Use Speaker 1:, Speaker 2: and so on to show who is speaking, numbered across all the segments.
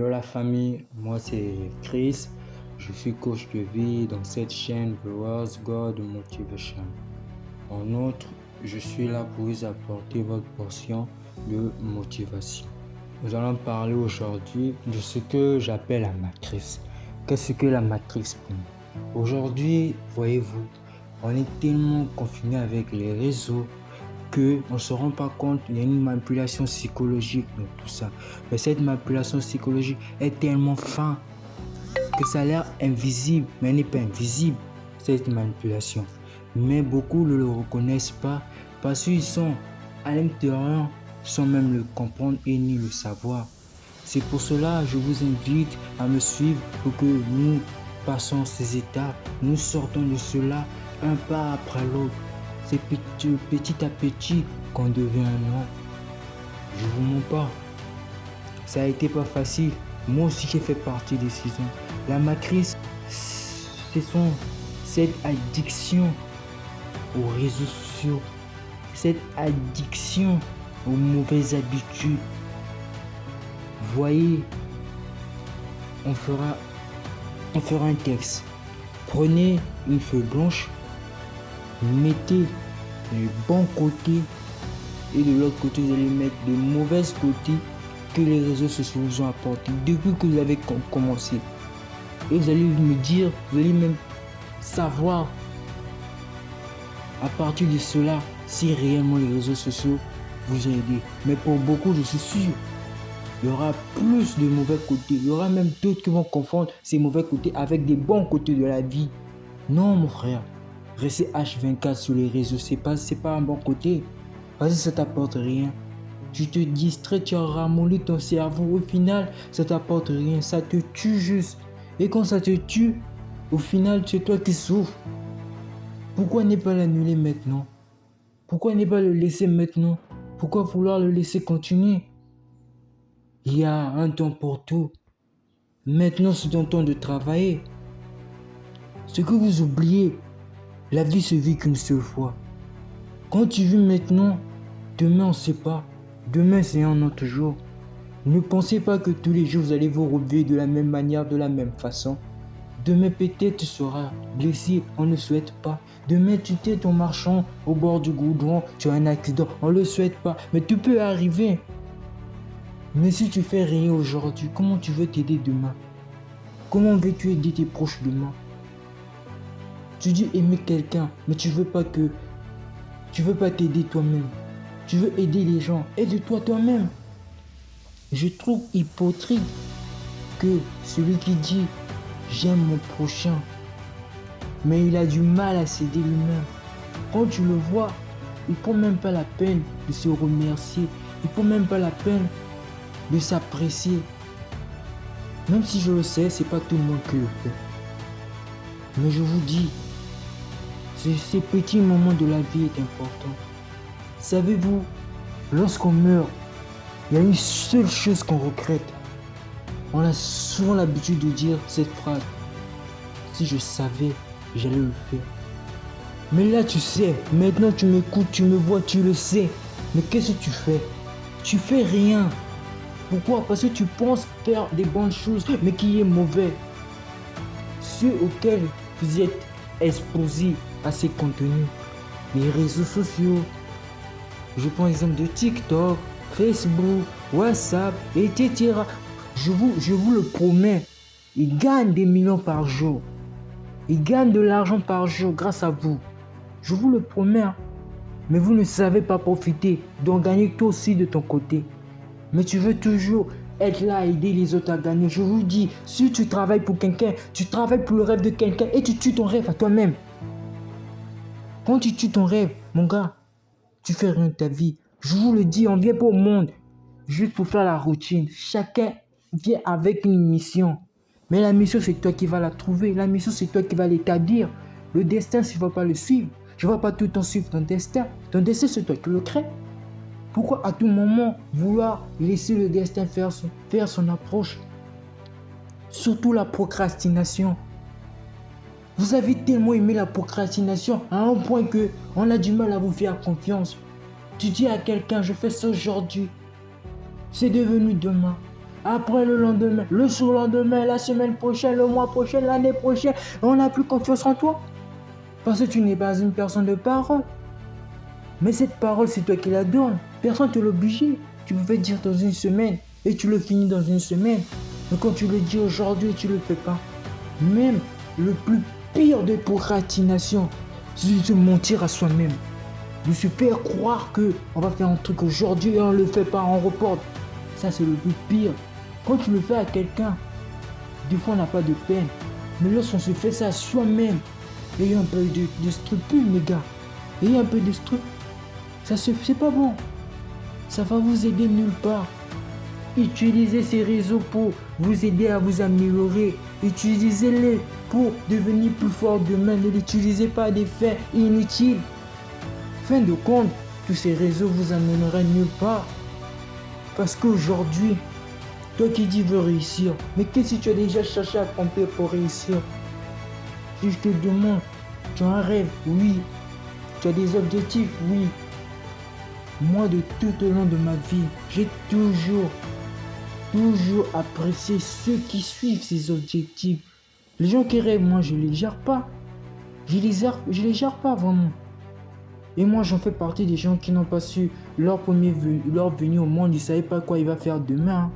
Speaker 1: Hello la famille, moi c'est Chris, je suis coach de vie dans cette chaîne The Wars God Motivation. En outre, je suis là pour vous apporter votre portion de motivation. Nous allons parler aujourd'hui de ce que j'appelle la matrice. Qu'est-ce que la matrice pour nous? Aujourd'hui, voyez-vous, on est tellement confiné avec les réseaux qu'on ne se rend pas compte qu'il y a une manipulation psychologique dans tout ça. Mais cette manipulation psychologique est tellement fin que ça a l'air invisible, mais elle n'est pas invisible, cette manipulation. Mais beaucoup ne le reconnaissent pas parce qu'ils sont à l'intérieur sans même le comprendre et ni le savoir. C'est pour cela que je vous invite à me suivre pour que nous passons ces étapes, nous sortons de cela un pas après l'autre. C'est petit à petit qu'on devient un homme. Je vous mens pas. Ça a été pas facile. Moi aussi j'ai fait partie des 6 ans. La matrice, c'est cette addiction aux réseaux sociaux, cette addiction aux mauvaises habitudes. Voyez, on fera un texte. Prenez une feuille blanche, mettez les bons côtés et de l'autre côté vous allez mettre les mauvais côtés que les réseaux sociaux vous ont apporté depuis que vous avez commencé. Et vous allez me dire, vous allez même savoir à partir de cela si réellement les réseaux sociaux vous ont aidé. Mais pour beaucoup, je suis sûr, il y aura plus de mauvais côtés. Il y aura même d'autres qui vont confondre ces mauvais côtés avec des bons côtés de la vie. Non mon frère, rester H24 sur les réseaux, c'est pas un bon côté. Parce que ça t'apporte rien. Tu te distrais, tu as ramolli ton cerveau. Au final, ça t'apporte rien. Ça te tue juste. Et quand ça te tue, au final, c'est toi qui souffres. Pourquoi ne pas l'annuler maintenant? Pourquoi ne pas le laisser maintenant? Pourquoi vouloir le laisser continuer? Il y a un temps pour tout. Maintenant, c'est ton temps de travailler. Ce que vous oubliez, la vie se vit qu'une seule fois. Quand tu vis maintenant, demain on ne sait pas. Demain c'est un autre jour. Ne pensez pas que tous les jours vous allez vous relever de la même manière, de la même façon. Demain peut-être tu seras blessé, on ne souhaite pas. Demain tu t'es en marchant au bord du goudron, tu as un accident, on ne le souhaite pas. Mais tu peux arriver. Mais si tu fais rien aujourd'hui, comment tu veux t'aider demain? Comment veux-tu aider tes proches demain? Tu dis aimer quelqu'un, mais tu veux pas t'aider toi-même. Tu veux aider les gens. Aide-toi toi-même. Je trouve hypocrite que celui qui dit j'aime mon prochain, mais il a du mal à s'aider lui-même. Quand tu le vois, il ne prend même pas la peine de se remercier. Il ne prend même pas la peine de s'apprécier. Même si je le sais, c'est pas tout le monde qui le fait. Mais je vous dis, ces petits moments de la vie est important. Savez-vous, lorsqu'on meurt, il y a une seule chose qu'on regrette. On a souvent l'habitude de dire cette phrase. Si je savais, j'allais le faire. Mais là, tu sais, maintenant tu m'écoutes, tu me vois, tu le sais. Mais qu'est-ce que tu fais? Tu fais rien. Pourquoi? Parce que tu penses faire des bonnes choses, mais qui est mauvais. Ceux auxquels vous êtes exposés à ces contenus, les réseaux sociaux. Je prends l'exemple de TikTok, Facebook, WhatsApp, etc. Je vous le promets, ils gagnent des millions par jour. Ils gagnent de l'argent par jour grâce à vous. Je vous le promets. Mais vous ne savez pas profiter, donc gagner toi aussi de ton côté. Mais tu veux toujours être là à aider les autres à gagner. Je vous dis, si tu travailles pour quelqu'un, tu travailles pour le rêve de quelqu'un et tu tues ton rêve à toi-même. Quand tu tues ton rêve, mon gars, tu fais rien de ta vie. Je vous le dis, on vient pas au monde juste pour faire la routine. Chacun vient avec une mission. Mais la mission, c'est toi qui vas la trouver. La mission, c'est toi qui vas l'établir. Le destin, tu ne vas pas le suivre. Je ne vais pas tout le temps suivre ton destin. Ton destin, c'est toi qui le crée. Pourquoi à tout moment vouloir laisser le destin faire son approche? Surtout la procrastination. Vous avez tellement aimé la procrastination à un point que on a du mal à vous faire confiance. Tu dis à quelqu'un, je fais ça aujourd'hui. C'est devenu demain. Après le lendemain, le surlendemain, la semaine prochaine, le mois prochain, l'année prochaine, on n'a plus confiance en toi. Parce que tu n'es pas une personne de parole. Mais cette parole, c'est toi qui la donnes. Personne ne te l'oblige. Tu pouvais dire dans une semaine et tu le finis dans une semaine. Mais quand tu le dis aujourd'hui, tu ne le fais pas. Même le plus pire de procrastination, c'est de se mentir à soi-même. De se faire croire qu'on va faire un truc aujourd'hui et on ne le fait pas, on reporte. Ça, c'est le plus pire. Quand tu le fais à quelqu'un, des fois on n'a pas de peine. Mais lorsqu'on se fait ça à soi-même, ayez un peu de scrupule, les gars. Ayez un peu de scrupule. C'est pas bon. Ça va vous aider nulle part. Utilisez ces réseaux pour vous aider à vous améliorer. Utilisez-les pour devenir plus fort demain. Ne l'utilisez pas à des fins inutiles. Fin de compte, tous ces réseaux vous amèneraient nulle part. Parce qu'aujourd'hui, toi qui dis veux réussir, mais qu'est-ce que tu as déjà cherché à accomplir pour réussir? Si je te demande, tu as un rêve? Oui. Tu as des objectifs? Oui. Moi, de tout au long de ma vie, j'ai toujours apprécié ceux qui suivent ces objectifs. Les gens qui rêvent, moi, je ne les gère pas. Je les gère pas vraiment. Et moi, j'en fais partie des gens qui n'ont pas su leur venue au monde. Ils ne savaient pas quoi il va faire demain.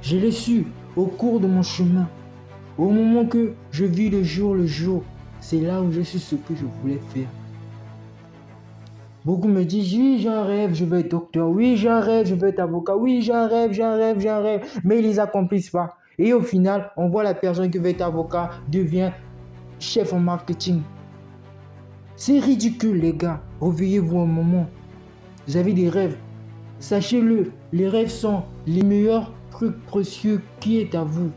Speaker 1: Je l'ai su au cours de mon chemin. Au moment que je vis le jour, c'est là où je suis ce que je voulais faire. Beaucoup me disent, oui, j'ai un rêve, je veux être docteur. Oui, j'ai un rêve, je veux être avocat. Oui, j'ai un rêve. Mais ils ne les accomplissent pas. Et au final, on voit la personne qui veut être avocat devient chef en marketing. C'est ridicule, les gars. Réveillez-vous un moment. Vous avez des rêves. Sachez-le, les rêves sont les meilleurs trucs précieux qui est à vous.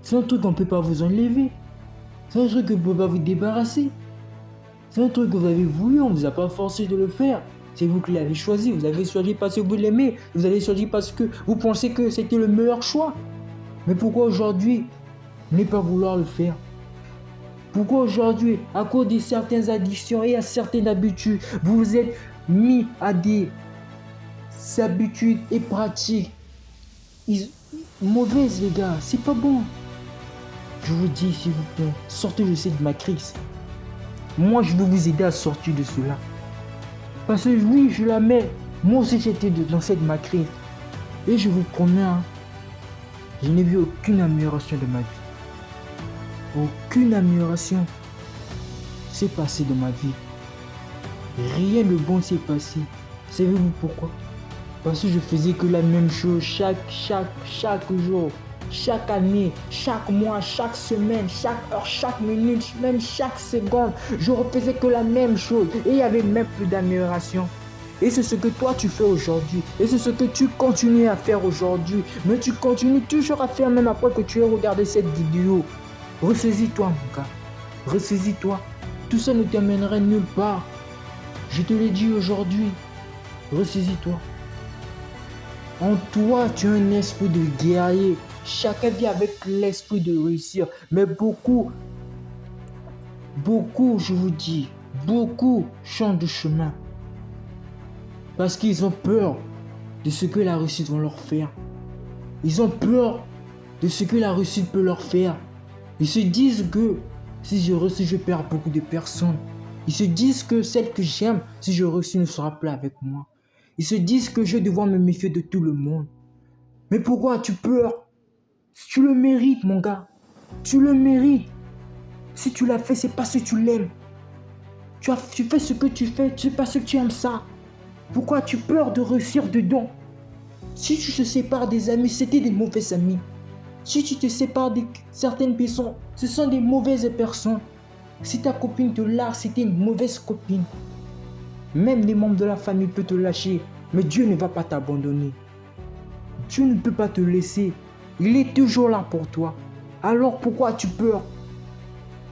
Speaker 1: C'est un truc qu'on ne peut pas vous enlever. C'est un truc que vous ne pouvez pas vous débarrasser. C'est un truc que vous avez voulu, on ne vous a pas forcé de le faire. C'est vous qui l'avez choisi. Vous avez choisi parce que vous l'aimez. Vous avez choisi parce que vous pensez que c'était le meilleur choix. Mais pourquoi aujourd'hui ne pas vouloir le faire? Pourquoi aujourd'hui, à cause de certaines addictions et à certaines habitudes, vous vous êtes mis à des habitudes et pratiques mauvaises, les gars? C'est pas bon. Je vous dis, s'il vous plaît, sortez de cette matrice. Moi, je veux vous aider à sortir de cela. Parce que oui, je la mets. Moi aussi, j'étais dans cette matrice. Et je vous promets, je n'ai vu aucune amélioration de ma vie. Aucune amélioration s'est passée dans ma vie. Rien de bon s'est passé. Savez-vous pourquoi? Parce que je faisais que la même chose chaque jour, chaque année, chaque mois, chaque semaine, chaque heure, chaque minute, même chaque seconde. Je refaisais que la même chose et il n'y avait même plus d'amélioration. Et c'est ce que toi tu fais aujourd'hui. Et c'est ce que tu continues à faire aujourd'hui. Mais tu continues toujours à faire même après que tu aies regardé cette vidéo. Ressaisis-toi, mon gars. Ressaisis-toi. Tout ça ne t'amènerait nulle part. Je te l'ai dit aujourd'hui. Ressaisis-toi. En toi, tu as un esprit de guerrier. Chacun vit avec l'esprit de réussir. Mais beaucoup, je vous dis, beaucoup changent de chemin. Parce qu'ils ont peur de ce que la réussite va leur faire. Ils ont peur de ce que la réussite peut leur faire. Ils se disent que si je réussis, je perds beaucoup de personnes. Ils se disent que celle que j'aime, si je réussis, ne sera plus avec moi. Ils se disent que je vais devoir me méfier de tout le monde. Mais pourquoi tu peur? Tu le mérites, mon gars. Tu le mérites. Si tu l'as fait, c'est parce que tu l'aimes. Tu fais ce que tu fais, c'est parce que tu aimes ça. Pourquoi tu peur de réussir dedans? Si tu te sépares des amis, c'était des mauvais amis. Si tu te sépares de certaines personnes, ce sont des mauvaises personnes. Si ta copine te lâche, c'était une mauvaise copine. Même les membres de la famille peuvent te lâcher, mais Dieu ne va pas t'abandonner. Dieu ne peut pas te laisser. Il est toujours là pour toi. Alors pourquoi tu peur?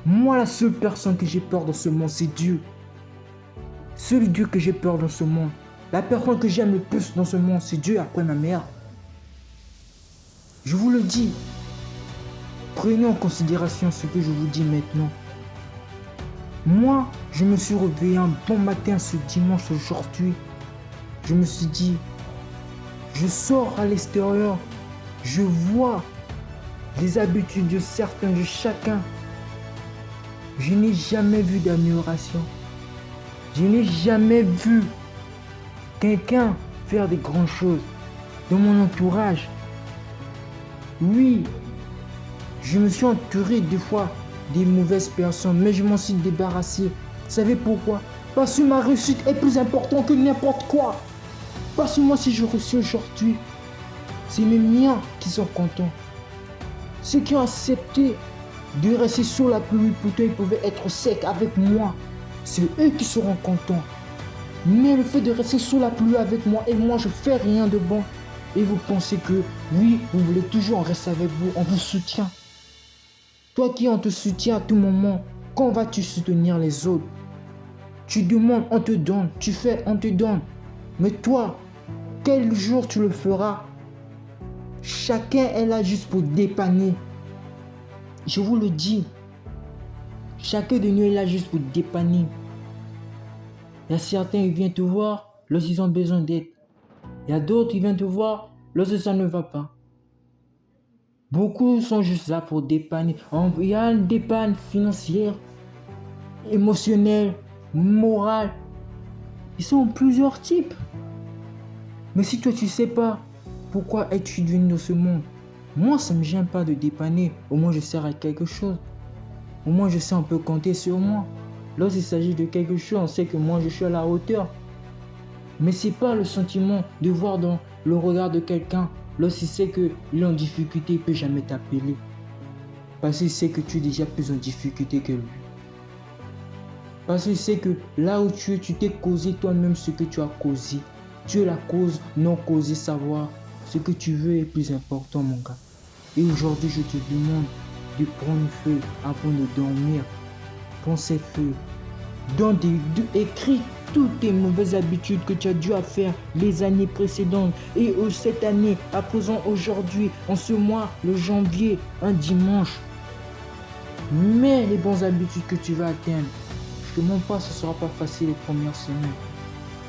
Speaker 1: Moi, la seule personne que j'ai peur dans ce monde, c'est Dieu. Seul Dieu que j'ai peur dans ce monde. La personne que j'aime le plus dans ce monde, c'est Dieu après ma mère. Je vous le dis. Prenez en considération ce que je vous dis maintenant. Moi, je me suis réveillé un bon matin ce dimanche aujourd'hui. Je me suis dit, je sors à l'extérieur Je vois les habitudes de certains, de chacun. Je n'ai jamais vu d'amélioration. Je n'ai jamais vu quelqu'un faire des grandes choses dans mon entourage. Oui, je me suis entouré des fois des mauvaises personnes, mais je m'en suis débarrassé. Vous savez pourquoi? Parce que ma réussite est plus importante que n'importe quoi. Parce que moi, si je réussis aujourd'hui, c'est mes miens qui sont contents. Ceux qui ont accepté de rester sous la pluie, pourtant ils pouvaient être secs avec moi. C'est eux qui seront contents. Mais le fait de rester sous la pluie avec moi et moi je fais rien de bon. Et vous pensez que oui, vous voulez toujours rester avec vous, on vous soutient. Toi qui on te soutient à tout moment, quand vas-tu soutenir les autres? Tu demandes, on te donne. Tu fais, on te donne. Mais toi, quel jour tu le feras? Chacun est là juste pour dépanner. Je vous le dis. Chacun de nous est là juste pour dépanner. Il y a certains, ils viennent te voir lorsqu'ils ont besoin d'aide. Il y a d'autres, ils viennent te voir lorsque ça ne va pas. Beaucoup sont juste là pour dépanner. Il y a une dépanne financière, émotionnelle, morale. Ils sont plusieurs types. Mais si toi tu sais pas pourquoi es-tu venu dans ce monde, moi ça me gêne pas de dépanner. Au moins je sers à quelque chose. Au moins je sais on peut compter sur moi. Lorsqu'il s'agit de quelque chose, on sait que moi je suis à la hauteur. Mais c'est pas le sentiment de voir dans le regard de quelqu'un lorsqu'il sait qu'il est en difficulté, il ne peut jamais t'appeler. Parce qu'il sait que tu es déjà plus en difficulté que lui. Parce qu'il sait que là où tu es, tu t'es causé toi-même ce que tu as causé. Tu es la cause, non causée, savoir ce que tu veux est plus important, mon gars. Et aujourd'hui, je te demande de prendre feu avant de dormir. Prends ces feux. Écris toutes tes mauvaises habitudes que tu as dû faire les années précédentes et cette année, à présent aujourd'hui, en ce mois, le janvier, un dimanche. Mais les bonnes habitudes que tu vas atteindre, je ne te mens pas, ce ne sera pas facile les premières semaines.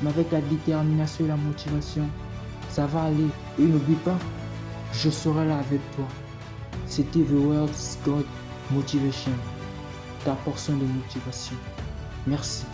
Speaker 1: Mais avec la détermination et la motivation, ça va aller. Et n'oublie pas, je serai là avec toi. C'était The World's God Motivation, ta portion de motivation. Merci.